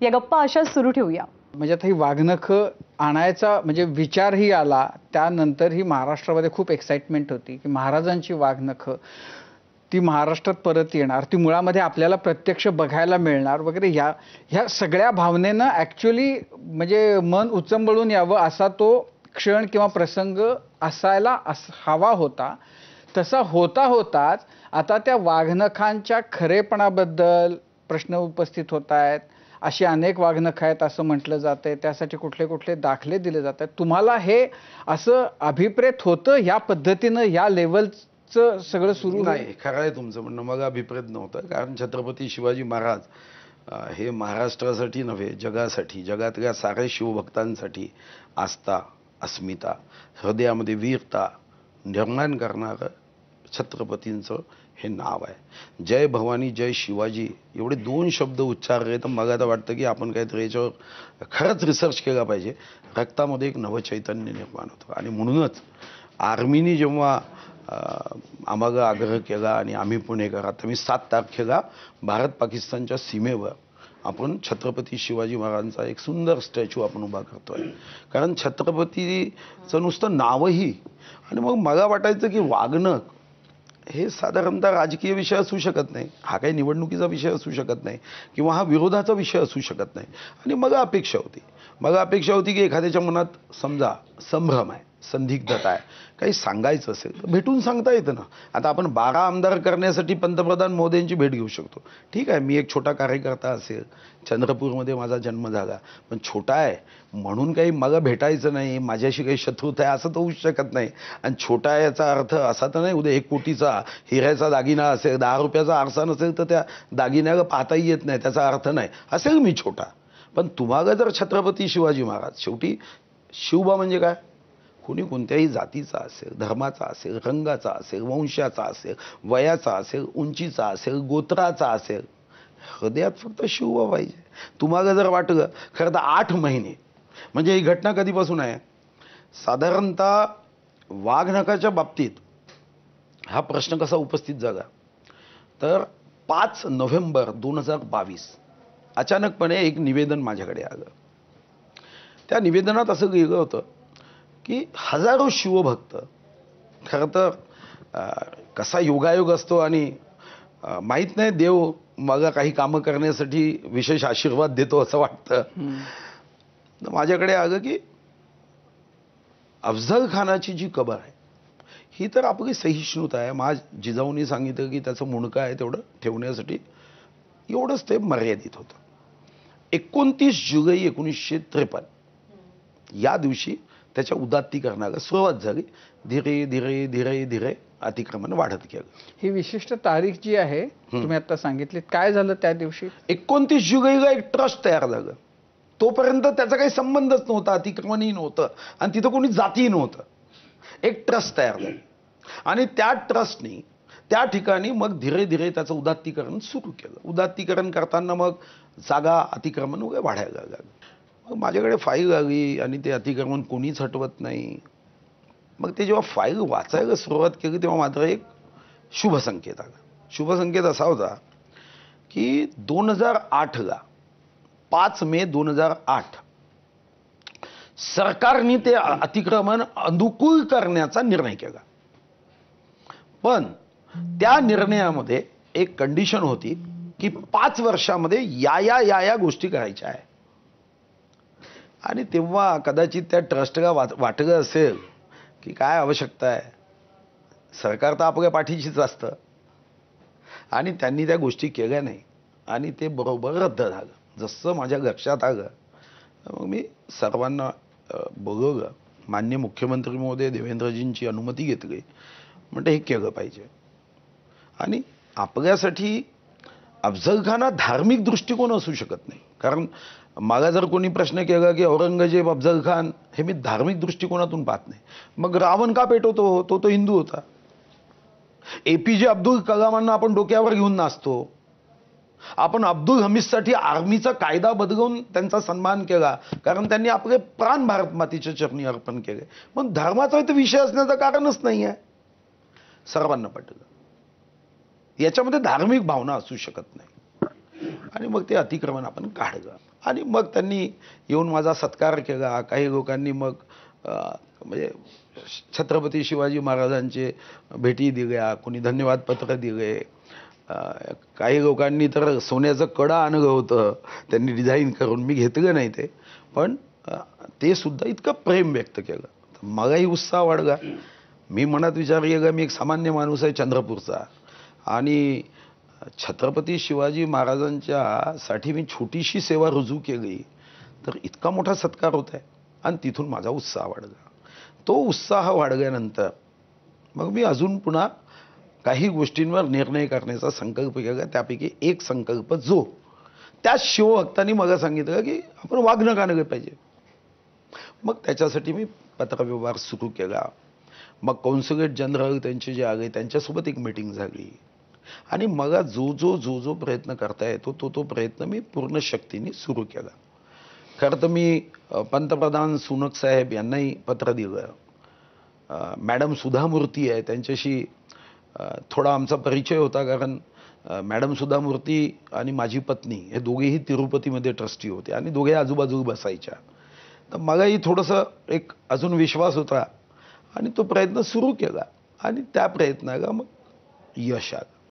या गप्पा अशाच सुरू ठेवूया. म्हणजे आता ही वाघनखं आणायचा म्हणजे विचारही आला, त्यानंतर ही महाराष्ट्रामध्ये खूप एक्साइटमेंट होती की महाराजांची वाघनखं ती महाराष्ट्रात परत येणार, ती मुळामध्ये आपल्याला प्रत्यक्ष बघायला मिळणार वगैरे. ह्या सगळ्या भावनेनं ॲक्च्युली म्हणजे मन उचंबळून यावं असा तो क्षण किंवा प्रसंग असायला हवा होता. तसा होताच आता त्या वाघनखांच्या खरेपणाबद्दल प्रश्न उपस्थित होत आहेत. अशी अनेक वाघनखं आहेत असं म्हटलं जातंय, त्यासाठी कुठले कुठले दाखले दिले जात आहेत. तुम्हाला हे असं अभिप्रेत होतं या पद्धतीनं या लेवलचं सगळं सुरू? नाही, खरं आहे तुमचं म्हणणं. मग अभिप्रेत नव्हतं, कारण छत्रपती शिवाजी महाराज हे महाराष्ट्रासाठी नव्हे, जगासाठी, जगातल्या साऱ्या शिवभक्तांसाठी आस्था, अस्मिता, हृदयामध्ये वीरता निर्माण करणारं छत्रपतींचं हे नाव आहे. जय भवानी जय शिवाजी एवढे 2 शब्द उच्चारले तर मला तर वाटतं की आपण काहीतरी याच्यावर खरंच रिसर्च केला पाहिजे. रक्तामध्ये एक नवचैतन्य निर्माण होतं. आणि म्हणूनच आर्मीनी जेव्हा आम्हाला आग्रह केला आणि आम्ही पुणेकरात, आम्ही 7 तारखेला भारत पाकिस्तानच्या सीमेवर आपण छत्रपती शिवाजी महाराजांचा एक सुंदर स्टॅच्यू आपण उभा करतोय. कारण छत्रपतीचं नुसतं नावही, आणि मग मला वाटायचं की वाघनख हे साधारणतः राजकीय विषय असू शकत नाही, हा काही निवडणुकीचा विषय असू शकत नाही, किंवा हा विरोधाचा विषय असू शकत नाही. आणि मला अपेक्षा होती की एखाद्याच्या मनात समजा संभ्रम आहे, संदिग्धता आहे, काही सांगायचं असेल तर भेटून सांगता येतं ना. आता आपण 12 आमदार करण्यासाठी पंतप्रधान मोदींची भेट घेऊ शकतो. ठीक आहे, मी एक छोटा कार्यकर्ता असेल, चंद्रपूरमध्ये माझा जन्म झाला, पण छोटा आहे म्हणून काही मला भेटायचं नाही, माझ्याशी काही शत्रुता आहे असं तर होऊच शकत नाही. आणि छोटा आहे याचा अर्थ असा तर नाही उद्या 1 कोटीचा हिऱ्याचा दागिना असेल, 10 रुपयाचा आरसा नसेल तर त्या दागिन्याला पाहताही येत नाही, त्याचा अर्थ नाही असेल मी छोटा. पण तुम्हाला जर छत्रपती शिवाजी महाराज, शेवटी शिवबा म्हणजे काय, कोणी कोणत्याही जातीचा असेल, धर्माचा असेल, रंगाचा असेल, वंशाचा असेल, वयाचा असेल, उंचीचा असेल, गोत्राचा असेल, हृदयात फक्त शिवबा पाहिजे. तुम्हाला जर वाटलं, खरं तर 8 महिने म्हणजे ही घटना कधीपासून आहे, साधारणतः वाघनखाच्या बाबतीत हा प्रश्न कसा उपस्थित झाला तर 5 नोव्हेंबर 2022 अचानकपणे एक निवेदन माझ्याकडे आलं. त्या निवेदनात असं लिहिलं होतं की हजारो शिवभक्त, खरं तर कसा योगायोग असतो आणि माहीत नाही, देव मला काही कामं करण्यासाठी विशेष आशीर्वाद देतो असं वाटतं. माझ्याकडे आलं की अफजल खानाची जी कबर आहे ही तर आपली सहिष्णुता आहे. माझ्या जिजाऊंनी सांगितलं की त्याचं मुंडकं आहे तेवढं ठेवण्यासाठी एवढंच ते मर्यादित होतं. 29 जुलै 1953 या दिवशी त्याच्या उदात्तीकरणाला सुरुवात झाली. धीरे धीरे धीरे धीरे अतिक्रमण वाढत गेलं. ही विशिष्ट तारीख जी आहे तुम्ही आता सांगितली, काय झालं त्या दिवशी? 29 जुलैला एक ट्रस्ट तयार झालं. तोपर्यंत त्याचा काही संबंधच नव्हता, अतिक्रमणही नव्हतं आणि तिथं कोणी जातीही नव्हतं. एक ट्रस्ट तयार झालं आणि त्या ट्रस्टनी त्या ठिकाणी मग धीरे धीरे त्याचं उदात्तीकरण सुरू केलं. उदात्तीकरण करताना मग जागा अतिक्रमण वगैरे वाढायला लागलं. मग माझ्याकडे फाईल आली आणि ते अतिक्रमण कोणीच हटवत नाही. मग ते जेव्हा फाईल वाचायला सुरुवात केली तेव्हा मात्र एक शुभसंकेत आला. शुभसंकेत असा होता की 2008ला 5 मे 2008 सरकारने ते अतिक्रमण अनुकूल करण्याचा निर्णय केला. पण त्या निर्णयामध्ये एक कंडिशन होती की 5 वर्षामध्ये या गोष्टी करायच्या आहे. आणि तेव्हा कदाचित त्या ट्रस्टला वाटलं असेल की काय आवश्यकता आहे, सरकार तर आपल्या पाठीशीच असतं, आणि त्यांनी त्या गोष्टी केल्या नाही आणि ते बरोबर रद्द झालं. जसं माझ्या लक्षात आलं मग मी सर्वांना बोलवलं, माननीय मुख्यमंत्री महोदय देवेंद्रजींची अनुमती घेतली. म्हणजे हे केलं पाहिजे. आणि आपल्यासाठी अफजल खान हा धार्मिक दृष्टिकोन असू शकत नाही. कारण मला जर कोणी प्रश्न केला की औरंगजेब अफजल खान हे मी धार्मिक दृष्टिकोनातून पाहत नाही. मग रावण का पेटवतो, तो हिंदू होता. APJ अब्दुल कलामांना आपण डोक्यावर घेऊन नाचतो. आपण अब्दुल हमीदसाठी आर्मीचा कायदा बदलून त्यांचा सन्मान केला कारण त्यांनी आपले प्राण भारत मातेच्या चरणी अर्पण केले. मग धर्माचा इथे विषय असण्याचं कारणच नाही आहे. सर्वांना पटलं, याच्यामध्ये धार्मिक भावना असू शकत नाही. आणि मग ते अतिक्रमण आपण काढलं आणि मग त्यांनी येऊन माझा सत्कार केला. काही लोकांनी मग म्हणजे छत्रपती शिवाजी महाराजांचे भेटी दिल्या, कोणी धन्यवाद पत्र दिले. अ, काही लोकांनी तर सोन्याचं कडं आणलं होतं त्यांनी डिझाईन करून, मी घेतलं नाही ते, पण ते सुद्धा इतकं प्रेम व्यक्त केलं. तर मलाही उत्साह वाढला. मी मनात विचार केला, मी एक सामान्य माणूस आहे चंद्रपूरचा आणि छत्रपती शिवाजी महाराजांच्या साठी मी छोटीशी सेवा रुजू केली तर इतका मोठा सत्कार होत आहे. आणि तिथून माझा उत्साह वाढला. तो उत्साह वाढल्यानंतर मग मी अजून पुन्हा काही गोष्टींवर निर्णय करण्याचा संकल्प केला. त्यापैकी एक संकल्प जो त्या शिवभक्तांनी मला सांगितलं की आपण वाघ नका नगे पाहिजे. मग त्याच्यासाठी मी पत्रव्यवहार सुरू केला. मग कॉन्सुलेट जनरल त्यांचे जे आले त्यांच्यासोबत एक मीटिंग झाली आणि मला जो प्रयत्न करता येतो तो प्रयत्न मी पूर्ण शक्तीने सुरू केला. खरं तर मी पंतप्रधान सुनक साहेब यांनाही पत्र दिलं. मॅडम सुधा मूर्ती आहे त्यांच्याशी थोडा आमचा परिचय होता, कारण मॅडम सुधा मूर्ती आणि माझी पत्नी हे दोघेही तिरुपतीमध्ये ट्रस्टी होते आणि दोघे आजूबाजू बसायच्या. तर मलाही थोडंसं एक अजून विश्वास होता आणि तो प्रयत्न सुरू केला आणि त्या प्रयत्नाला मग यश आलं.